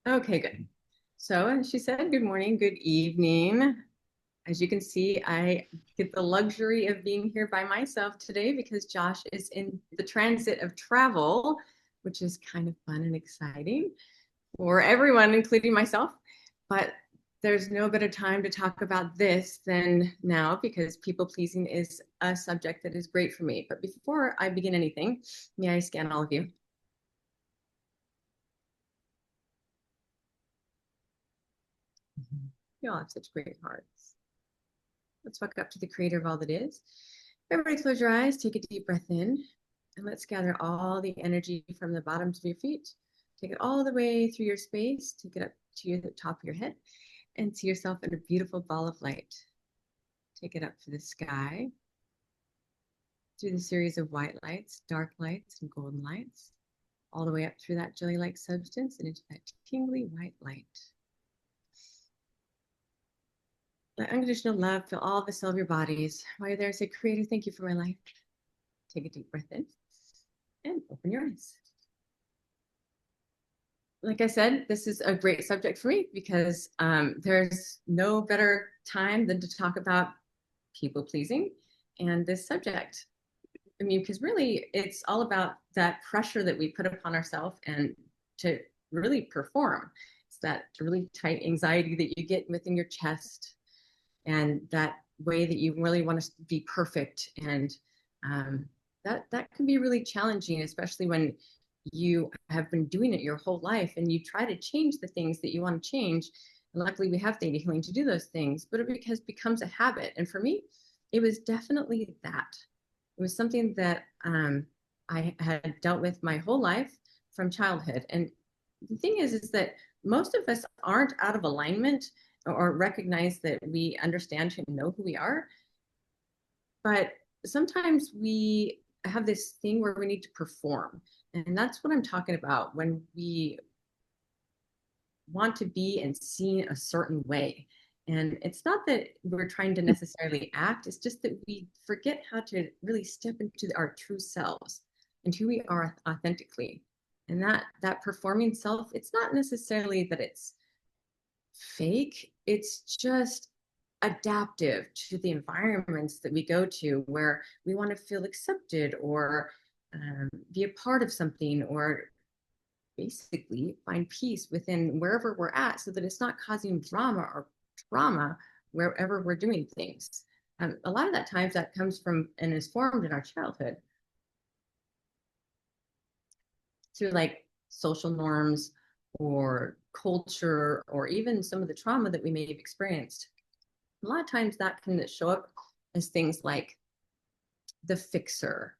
Okay, good. So, as she said, good morning, good evening. As you can see, I get the luxury of being here by myself today because Josh is in the transit of travel, which is kind of fun and exciting for everyone, including myself. But there's no better time to talk about this than now because people pleasing is a subject that is great for me. But before I begin anything, may I scan all of you? You all have such great hearts. Let's walk up to the creator of all that is. Everybody close your eyes, take a deep breath in, and let's gather all the energy from the bottoms of your feet. Take it all the way through your space, take it up to the top of your head, and see yourself in a beautiful ball of light. Take it up to the sky, through the series of white lights, dark lights, and golden lights, all the way up through that jelly-like substance and into that tingly white light. Let unconditional love fill all the cells of your bodies. While you're there, say, Creator, thank you for my life. Take a deep breath in and open your eyes. Like I said, this is a great subject for me because there's no better time than to talk about people pleasing and this subject. I mean, because really it's all about that pressure that we put upon ourselves and to really perform. It's that really tight anxiety that you get within your chest and that way that you really want to be perfect. And that can be really challenging, especially when you have been doing it your whole life and you try to change the things that you want to change. And luckily, we have theta healing to do those things, but it becomes a habit. And for me, it was definitely that. It was something that I had dealt with my whole life from childhood. And the thing is that most of us aren't out of alignment or recognize that we understand and know who we are. But sometimes we have this thing where we need to perform. And that's what I'm talking about when we want to be and seen a certain way. And it's not that we're trying to necessarily act, it's just that we forget how to really step into our true selves and who we are authentically. And that performing self, it's not necessarily that it's fake, it's just adaptive to the environments that we go to where we want to feel accepted or be a part of something or basically find peace within wherever we're at so that it's not causing drama or trauma wherever we're doing things. A lot of that times that comes from and is formed in our childhood through like social norms or culture or even some of the trauma that we may have experienced. A lot of times that can show up as things like the fixer,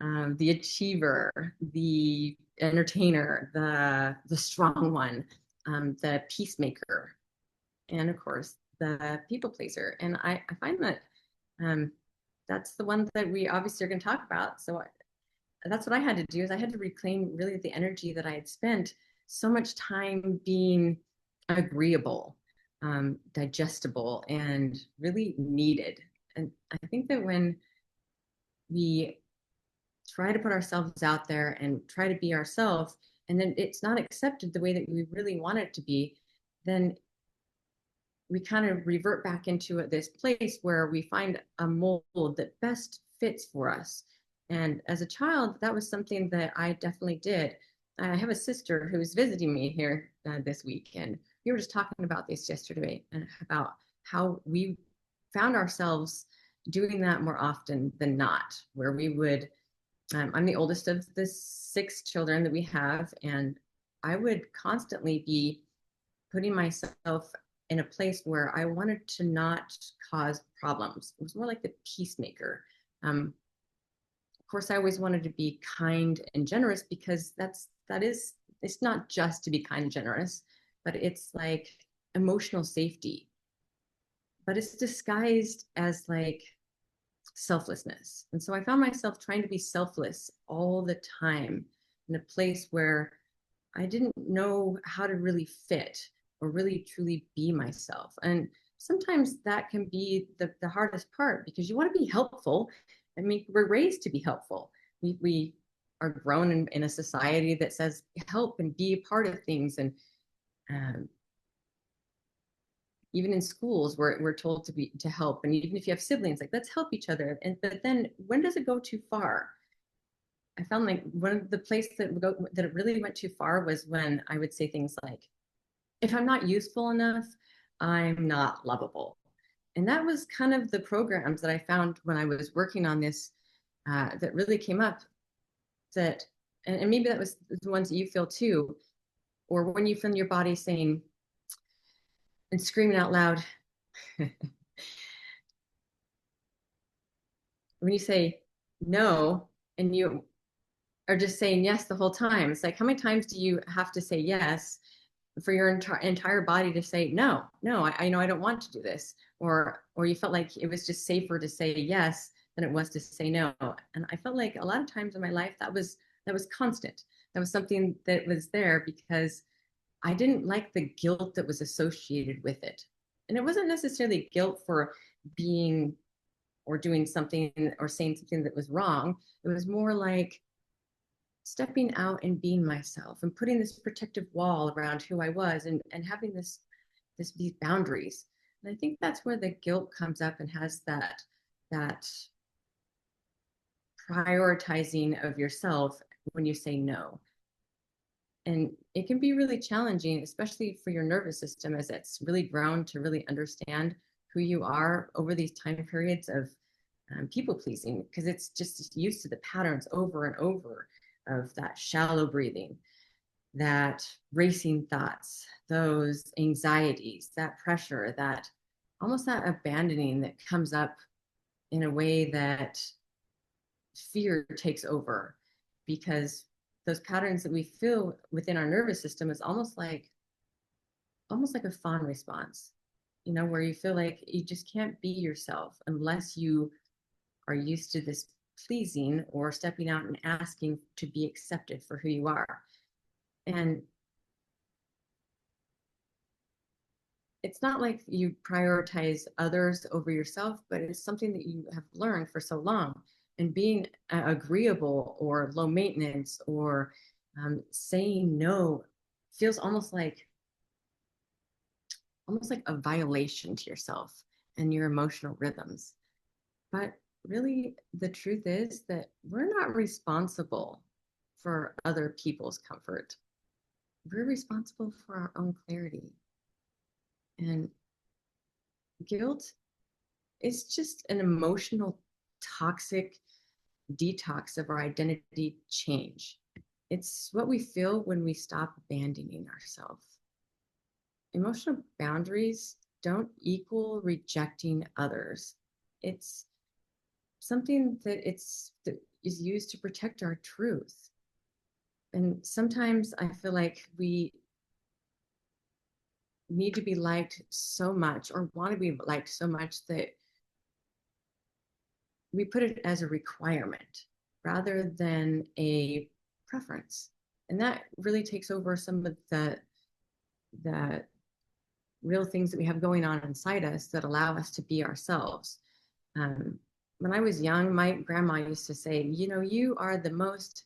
the achiever, the entertainer, the strong one, the peacemaker, and of course the people pleaser. And I find that um, that's the one that we obviously are going to talk about. So that's what I had to do is I had to reclaim really the energy that I had spent so much time being agreeable, digestible, and really needed. And I think that when we try to put ourselves out there and try to be ourselves, and then it's not accepted the way that we really want it to be, then we kind of revert back into this place where we find a mold that best fits for us. And as a child, that was something that I definitely did. I have a sister who's visiting me here this week, and we were just talking about this yesterday and about how we found ourselves doing that more often than not, where we would I'm the oldest of the six children that we have, and I would constantly be putting myself in a place where I wanted to not cause problems. It was more like the peacemaker. Of course, I always wanted to be kind and generous because that is it's not just to be kind and generous, but it's like emotional safety. But it's disguised as like selflessness. And so I found myself trying to be selfless all the time in a place where I didn't know how to really fit or really truly be myself. And sometimes that can be the hardest part because you want to be helpful. I mean, we're raised to be helpful. We are grown in a society that says help and be a part of things. And Um, Even in schools, we're told to help, and even if you have siblings, like let's help each other. And but then when does it go too far? I found like one of the places that it really went too far was when I would say things like, if I'm not useful enough, I'm not lovable. And that was kind of the programs that I found when I was working on this, that really came up, that, and maybe that was the ones that you feel too, or when you feel your body saying and screaming out loud, when you say no and you are just saying yes the whole time. It's like, how many times do you have to say yes for your entire body to say no, no, I know I don't want to do this, or you felt like it was just safer to say yes than it was to say no. And I felt like a lot of times in my life that was constant. That was something that was there because I didn't like the guilt that was associated with it. And it wasn't necessarily guilt for being or doing something or saying something that was wrong. It was more like stepping out and being myself and putting this protective wall around who I was, and having these boundaries. And I think that's where the guilt comes up and has that prioritizing of yourself when you say no. And it can be really challenging, especially for your nervous system, as it's really grown to really understand who you are over these time periods of people pleasing, because it's just used to the patterns over and over of that shallow breathing, that racing thoughts, those anxieties, that pressure, that almost that abandoning that comes up in a way that fear takes over, because those patterns that we feel within our nervous system is almost like a fawn response, where you feel like you just can't be yourself unless you are used to this pleasing or stepping out and asking to be accepted for who you are. And it's not like you prioritize others over yourself, but it's something that you have learned for so long. And being agreeable or low maintenance or saying no feels almost like a violation to yourself and your emotional rhythms. But really, the truth is that we're not responsible for other people's comfort. We're responsible for our own clarity. And guilt is just an emotional, toxic detox of our identity change. It's what we feel when we stop abandoning ourselves. Emotional boundaries don't equal rejecting others. It's something that is used to protect our truth. And sometimes I feel like we need to be liked so much, or want to be liked so much, that we put it as a requirement rather than a preference. And that really takes over some of the real things that we have going on inside us that allow us to be ourselves. Um, when I was young, my grandma used to say, you are the most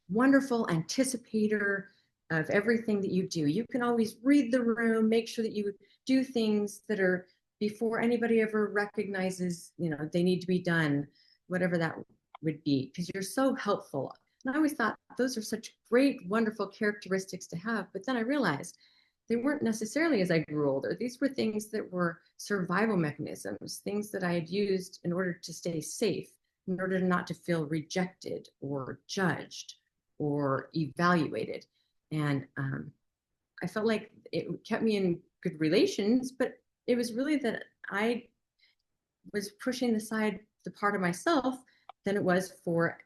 wonderful anticipator of everything that you do. You can always read the room, make sure that you do things that are before anybody ever recognizes, they need to be done, whatever that would be, because you're so helpful. And I always thought those are such great, wonderful characteristics to have. But then I realized they weren't necessarily as I grew older. These were things that were survival mechanisms, things that I had used in order to stay safe, in order not to feel rejected or judged or evaluated. And I felt like it kept me in good relations, but it was really that I was pushing aside the part of myself than it was for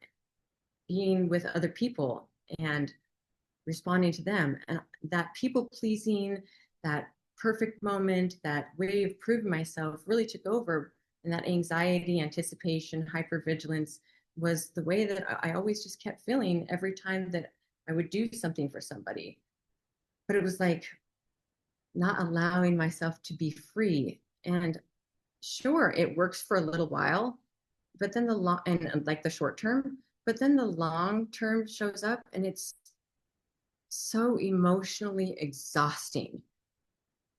being with other people and responding to them. And that people pleasing, that perfect moment, that way of proving myself really took over. And that anxiety, anticipation, hypervigilance was the way that I always just kept feeling every time that I would do something for somebody. But it was like not allowing myself to be free. And sure, it works for a little while, but then the long and like the short term, but then the long term shows up and it's so emotionally exhausting.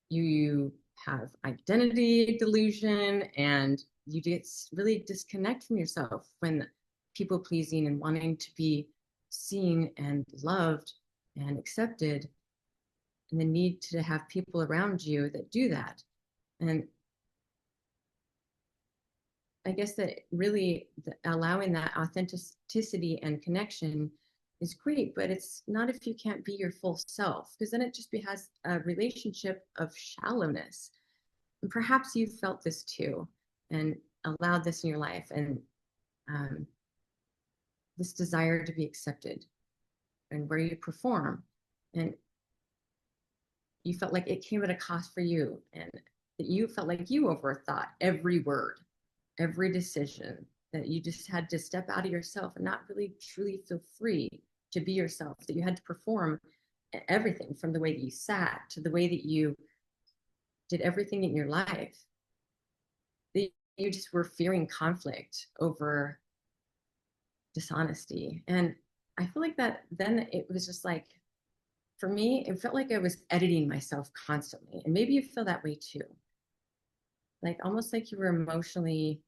You have identity delusion and you get really disconnect from yourself when people pleasing and wanting to be seen and loved and accepted, and the need to have people around you that do that. And I guess that really allowing that authenticity and connection is great, but it's not if you can't be your full self, because then it just has a relationship of shallowness. And perhaps you felt this too and allowed this in your life, and um, this desire to be accepted and where you perform. And you felt like it came at a cost for you, and that you felt like you overthought every word, every decision, that you just had to step out of yourself and not really truly feel free to be yourself, that you had to perform everything from the way that you sat to the way that you did everything in your life, that you just were fearing conflict over dishonesty. And I feel like that then it was just like, for me, it felt like I was editing myself constantly. And maybe you feel that way too. Like almost like you were emotionally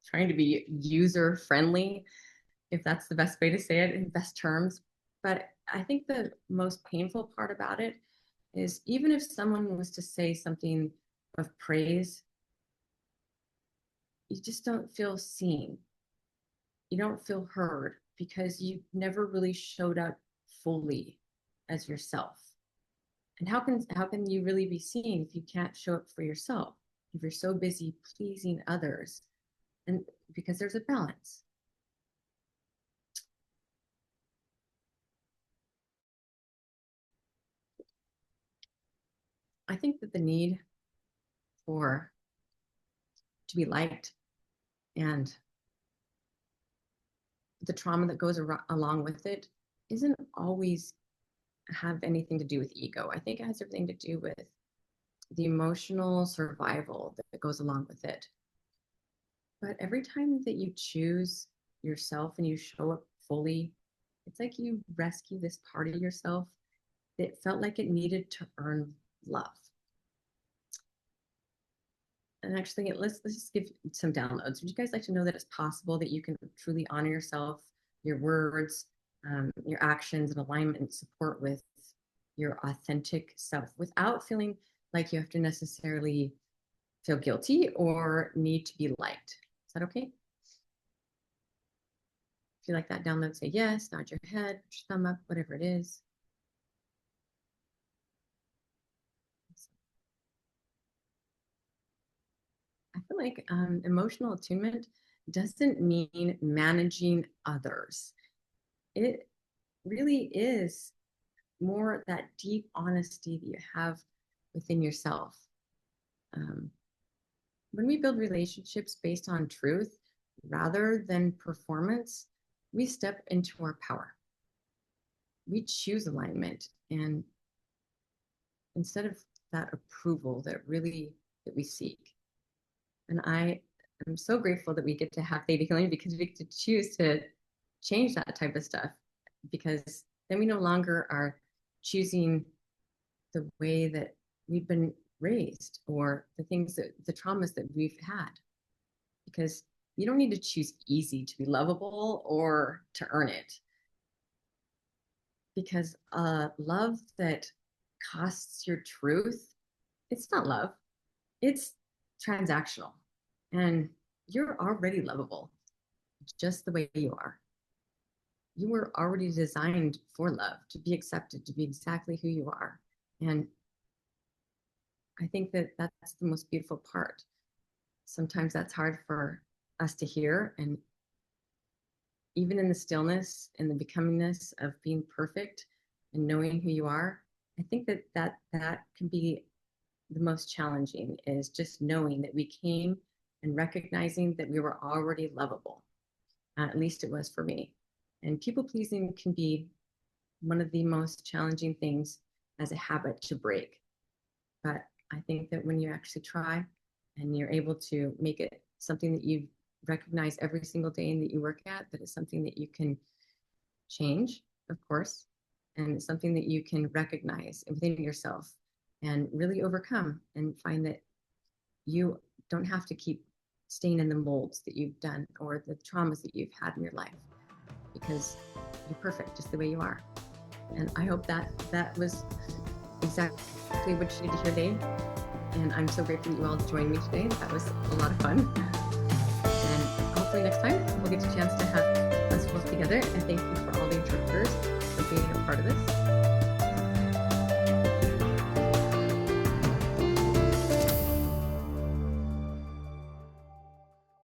trying to be user friendly, if that's the best way to say it in best terms. But I think the most painful part about it is even if someone was to say something of praise, you just don't feel seen. You don't feel heard because you never really showed up fully as yourself. And how can you really be seen if you can't show up for yourself? If you're so busy pleasing others, and because there's a balance. I think that the need for to be liked and the trauma that goes along with it isn't always have anything to do with ego. I think it has everything to do with the emotional survival that goes along with it. But every time that you choose yourself and you show up fully, it's like you rescue this part of yourself that felt like it needed to earn love. And actually, let's just give some downloads. Would you guys like to know that it's possible that you can truly honor yourself, your words, your actions, and alignment and support with your authentic self without feeling like you have to necessarily feel guilty or need to be liked? Is that okay? If you like that download, say yes, nod your head, put your thumb up, whatever it is. I feel like emotional attunement doesn't mean managing others. It really is more that deep honesty that you have within yourself. Um, when we build relationships based on truth rather than performance, we step into our power. We choose alignment, and instead of that approval that we seek. And I am so grateful that we get to have theta healing because we get to choose to change that type of stuff, because then we no longer are choosing the way that we've been raised or the traumas that we've had, because you don't need to choose easy to be lovable or to earn it, because love that costs your truth, it's not love, it's transactional, and you're already lovable just the way you are. You were already designed for love, to be accepted, to be exactly who you are. And I think that that's the most beautiful part. Sometimes that's hard for us to hear. And even in the stillness and the becomingness of being perfect and knowing who you are, I think that can be the most challenging, is just knowing that we came and recognizing that we were already lovable. At least it was for me. And people pleasing can be one of the most challenging things as a habit to break. But I think that when you actually try and you're able to make it something that you recognize every single day and that you work at, that it's something that you can change, of course, and it's something that you can recognize within yourself and really overcome, and find that you don't have to keep staying in the molds that you've done or the traumas that you've had in your life, because you're perfect just the way you are. And I hope that was exactly what you need to hear today. And I'm so grateful that you all joined me today. That was a lot of fun. And hopefully next time we'll get a chance to have us both together. And thank you for all the interpreters for being a part of this.